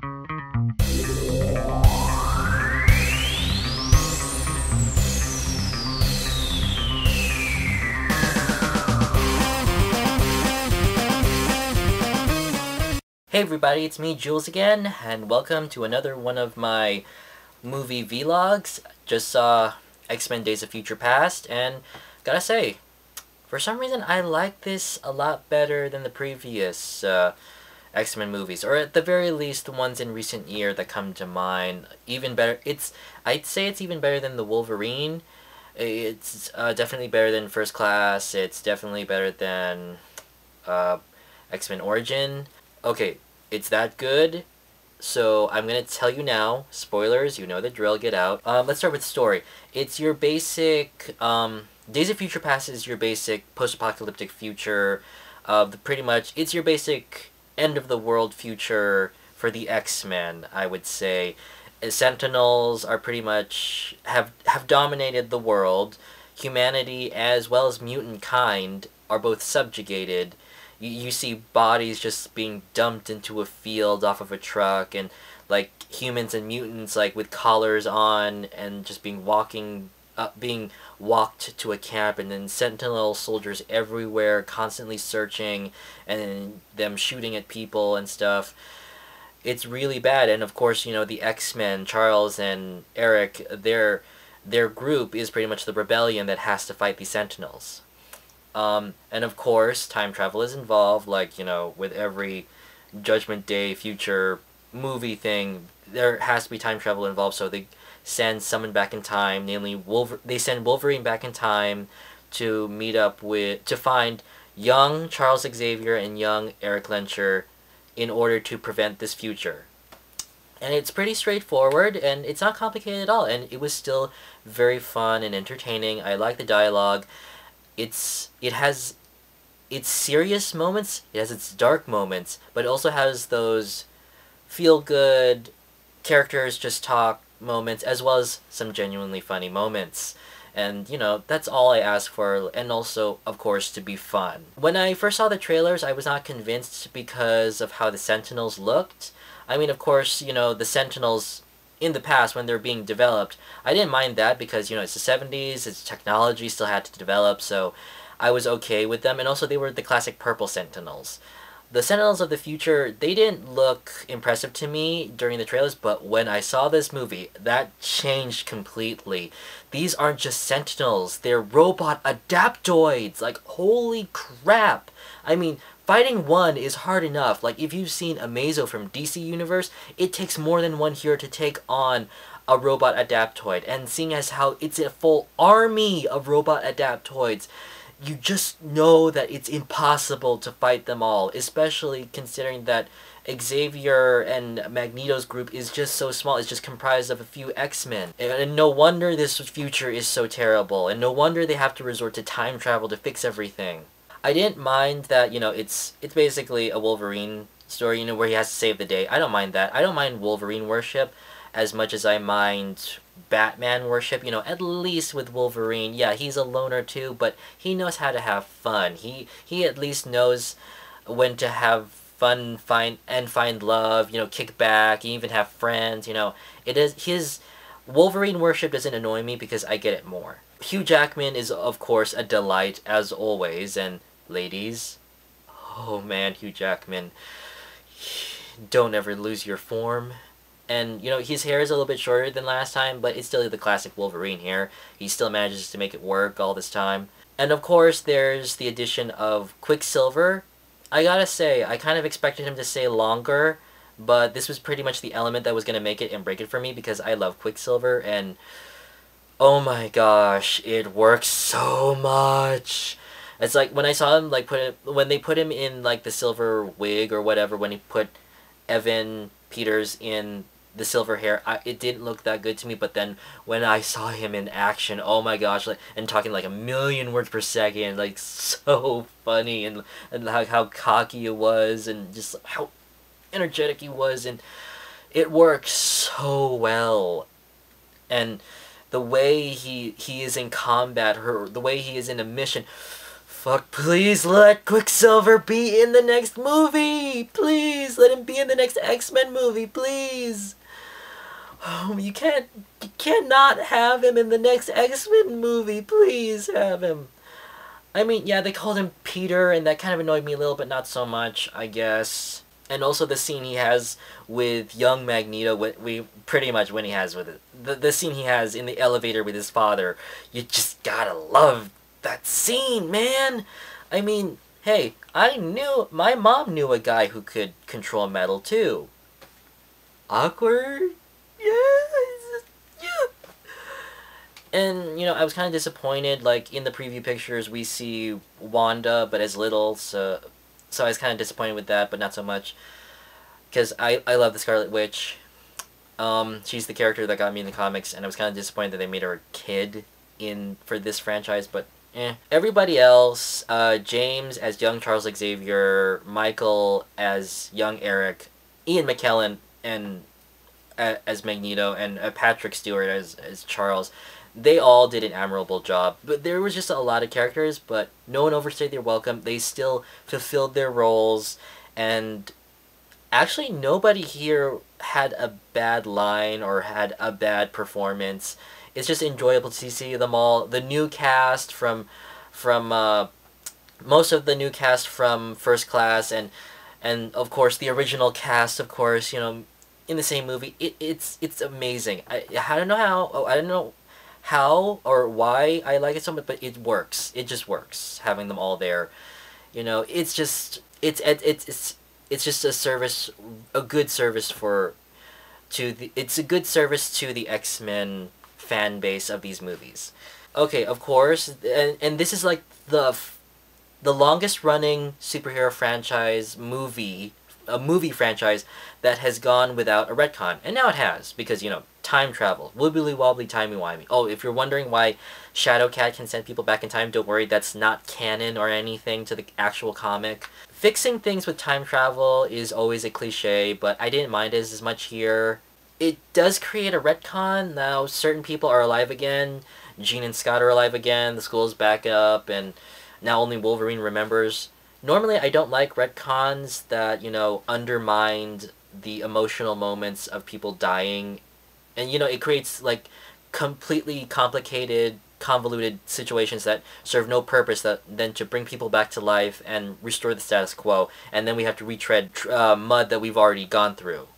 Hey everybody, it's me, Julz again, and welcome to another one of my movie vlogs. Just saw X-Men Days of Future Past, and gotta say, for some reason I like this a lot better than the previous X-Men movies, or at the very least the ones in recent year that come to mind. Even better, I'd say it's even better than the Wolverine. It's definitely better than First Class. It's definitely better than X-Men Origin. Okay, it's that good, so I'm gonna tell you now. Spoilers, you know the drill, get out. Let's start with story. It's your basic, Days of Future Past is your basic post-apocalyptic future of pretty much, it's your basic end-of-the-world future for the X-Men, I would say. Sentinels are pretty much, have dominated the world. Humanity as well as mutant kind are both subjugated. You see bodies just being dumped into a field off of a truck, and like humans and mutants like with collars on and just being walked to a camp, and then sentinel soldiers everywhere constantly searching and them shooting at people and stuff. It's really bad. And of course, you know, the X-Men, Charles and Eric, their group is pretty much the rebellion that has to fight these sentinels. And of course, time travel is involved, like, you know, with every Judgment Day future movie thing, there has to be time travel involved, so they send someone back in time, namely they send Wolverine back in time to meet up with, to find young Charles Xavier and young Eric Lencher in order to prevent this future. And it's pretty straightforward, and it's not complicated at all, and it was still very fun and entertaining. I like the dialogue. It has its serious moments, it has its dark moments, but it also has those feel-good, characters just talk moments, as well as some genuinely funny moments. And, you know, that's all I ask for, and also, of course, to be fun. When I first saw the trailers, I was not convinced because of how the Sentinels looked. I mean, of course, you know, the Sentinels in the past, when they're being developed, I didn't mind that because, you know, it's the 70s, its technology still had to develop, so I was okay with them. And also, they were the classic purple Sentinels. The Sentinels of the future, they didn't look impressive to me during the trailers, but when I saw this movie, that changed completely. These aren't just Sentinels, they're robot adaptoids! Like, holy crap! I mean, fighting one is hard enough. Like, if you've seen Amazo from DC Universe, it takes more than one hero to take on a robot adaptoid. And seeing as how it's a full army of robot adaptoids, you just know that it's impossible to fight them all, especially considering that Xavier and Magneto's group is just so small. It's just comprised of a few X-Men. And no wonder this future is so terrible, and no wonder they have to resort to time travel to fix everything. I didn't mind that, you know, it's basically a Wolverine story, you know, where he has to save the day. I don't mind that. I don't mind Wolverine worship as much as I mind Batman worship. You know, at least with Wolverine, yeah, he's a loner too, but he knows how to have fun. He at least knows when to have fun, find love, you know, kick back, even have friends, you know. It is his Wolverine worship doesn't annoy me because I get it more. Hugh Jackman is, of course, a delight as always, and ladies, oh man, Hugh Jackman, don't ever lose your form. And, you know, his hair is a little bit shorter than last time, but it's still the classic Wolverine hair. He still manages to make it work all this time. And of course, there's the addition of Quicksilver. I gotta say, I kind of expected him to stay longer, but this was pretty much the element that was gonna make it and break it for me, because I love Quicksilver, and oh my gosh, it works so much. It's like when I saw him, like, when they put him in, like, the silver wig or whatever, when he put Evan Peters in the silver hair, it didn't look that good to me, but then when I saw him in action, oh my gosh, like, and talking like a million words per second, like, so funny, and how cocky it was, and just how energetic he was, and it works so well. And the way he is in combat, the way he is in a mission, Fuck, please let Quicksilver be in the next movie! Please, let him be in the next X-Men movie, please! Oh, you cannot have him in the next X-Men movie, please have him. I mean, yeah, they called him Peter, and that kind of annoyed me a little, but not so much, I guess. And also the scene he has with young Magneto, we pretty much when he has with it. The scene he has in the elevator with his father, you just gotta love that scene, man! I mean, hey, my mom knew a guy who could control metal, too. Awkward? Yeah. And, I was kind of disappointed, like, in the preview pictures we see Wanda, but as little, so I was kind of disappointed with that, but not so much. Because I love the Scarlet Witch. She's the character that got me in the comics, and I was kind of disappointed that they made her a kid for this franchise, but Everybody else, James as young Charles Xavier, Michael as young Eric, Ian McKellen as Magneto, and Patrick Stewart as Charles, they all did an admirable job. But there was just a lot of characters, but no one overstayed their welcome. They still fulfilled their roles, and actually nobody here had a bad line or had a bad performance. It's just enjoyable to see them all. The new cast from most of the new cast from First Class, and of course the original cast, of course, in the same movie. It's amazing. I don't know how or why I like it so much, but it works. It just works having them all there. It's just a service, a good service it's a good service to the X-Men fan base of these movies. Okay, of course, and this is like the longest running superhero franchise a movie franchise that has gone without a retcon, and now it has, because time travel, wibbly wobbly timey wimey. Oh, if you're wondering why Shadowcat can send people back in time, don't worry, that's not canon or anything to the actual comic. Fixing things with time travel is always a cliche, but I didn't mind it as much here. It does create a retcon. Now certain people are alive again. Jean and Scott are alive again. The school's back up, and now only Wolverine remembers. Normally, I don't like retcons that, undermined the emotional moments of people dying. And, it creates, like, completely complicated, convoluted situations that serve no purpose than to bring people back to life and restore the status quo. And then we have to retread mud that we've already gone through.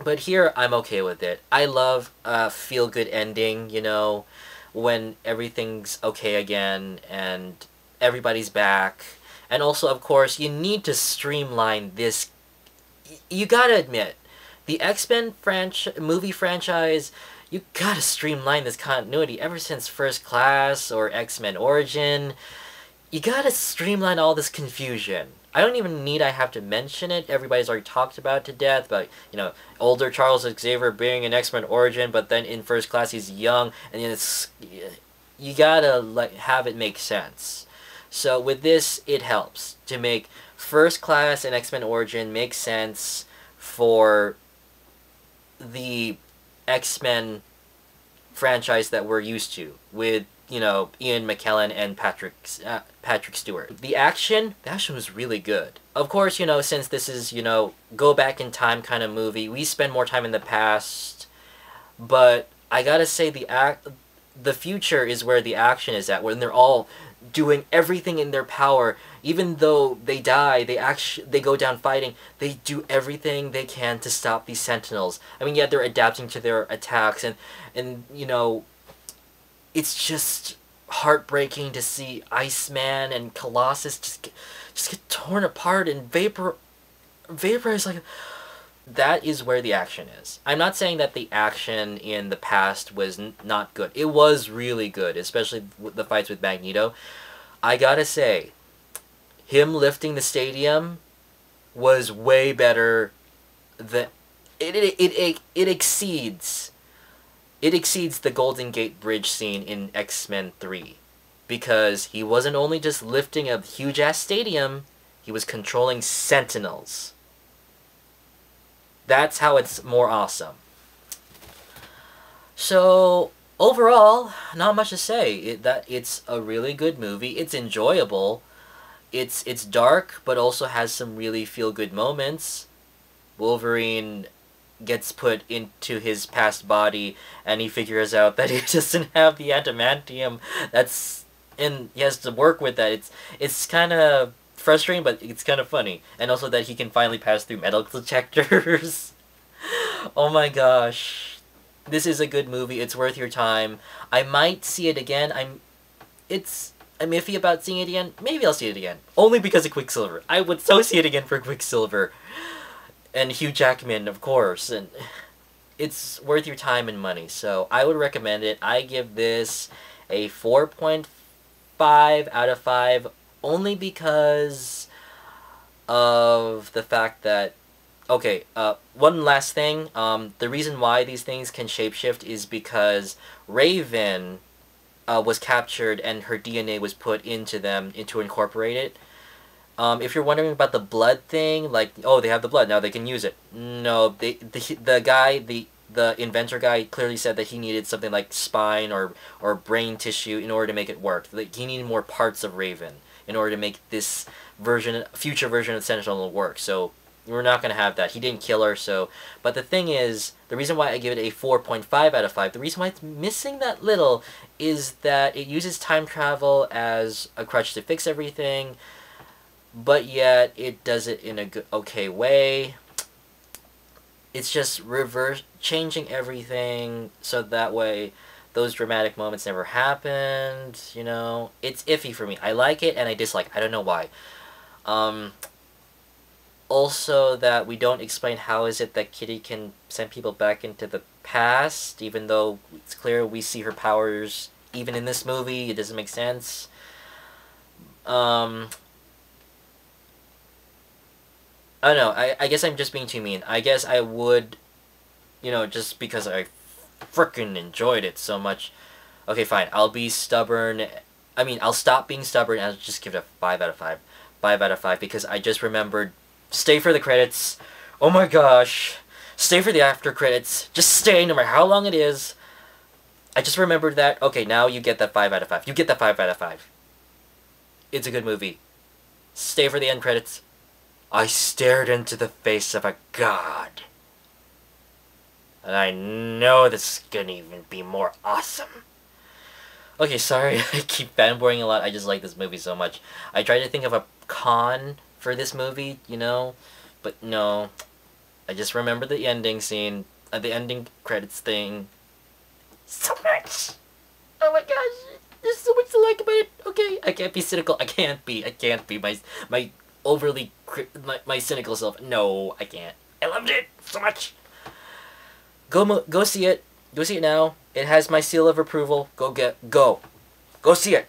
But here, I'm okay with it. I love a feel-good ending, when everything's okay again and everybody's back. And also, of course, you need to streamline this. You gotta admit, the X-Men movie franchise, you gotta streamline this continuity. Ever since First Class or X-Men Origin, you gotta streamline all this confusion. I don't even have to mention it. Everybody's already talked about it to death, but, older Charles Xavier being in X-Men Origin, but then in First Class he's young, and you gotta, have it make sense. So with this, it helps to make First Class and X-Men Origin make sense for the X-Men franchise that we're used to, with Ian McKellen and Patrick Stewart. The action was really good. Of course, since this is, go back in time kind of movie, we spend more time in the past, but I gotta say the future is where the action is at, when they're all doing everything in their power. Even though they die, they go down fighting, they do everything they can to stop these Sentinels. I mean, yeah, they're adapting to their attacks, and it's just heartbreaking to see Iceman and Colossus just get torn apart and vaporized. Like, that is where the action is. I'm not saying that the action in the past was not good. It was really good, especially the fights with Magneto. I gotta say, him lifting the stadium was way better than it exceeds the Golden Gate Bridge scene in X-Men 3, because he wasn't only just lifting a huge ass stadium, he was controlling Sentinels. That's how it's more awesome. So, Overall, not much to say. It's a really good movie. It's enjoyable. It's dark, but also has some really feel good moments. Wolverine gets put into his past body, and he figures out that he doesn't have the adamantium. And he has to work with that. It's kind of frustrating, but it's kind of funny, and also that he can finally pass through metal detectors. Oh my gosh, this is a good movie. It's worth your time. I might see it again. I'm iffy about seeing it again. Maybe I'll see it again. Only because of Quicksilver. I would so see it again for Quicksilver. And Hugh Jackman, of course. And it's worth your time and money. So I would recommend it. I give this a 4.5 out of 5. Only because of the fact that... Okay, one last thing. The reason why these things can shapeshift is because Raven... was captured and her DNA was put into them to incorporate it. If you're wondering about the blood thing, like, oh, they have the blood, now they can use it. No, the inventor guy clearly said that he needed something like spine or brain tissue in order to make it work. Like, he needed more parts of Raven in order to make this future version of Sentinel work. So we're not going to have that. He didn't kill her, so... But the thing is, the reason why I give it a 4.5 out of 5, the reason why it's missing that little is that it uses time travel as a crutch to fix everything, but yet it does it in a okay way. It's just changing everything so that way those dramatic moments never happened, you know? It's iffy for me. I like it and I dislike it. I don't know why. Also, that we don't explain how is it that Kitty can send people back into the past, even though it's clear we see her powers even in this movie. It doesn't make sense. I don't know. I guess I'm just being too mean. I guess I would, you know, just because I frickin' enjoyed it so much. Okay, fine. I'll be stubborn. I mean, I'll stop being stubborn and I'll just give it a 5 out of 5. 5 out of 5 because I just remembered. Stay for the credits. Oh my gosh. Stay for the after credits. Just stay no matter how long it is. I just remembered that. Okay, now you get that 5 out of 5. You get that 5 out of 5. It's a good movie. Stay for the end credits. I stared into the face of a god. And I know this is gonna even be more awesome. Okay, sorry. I keep fanboying a lot. I just like this movie so much. I tried to think of a con for this movie, you know, but no. I just remember the ending scene, the ending credits thing. So much! Oh my gosh, there's so much to like about it. Okay, I can't be cynical. I can't be my overly my cynical self. No, I can't. I loved it so much. Go see it. Go see it now. It has my seal of approval. Go see it.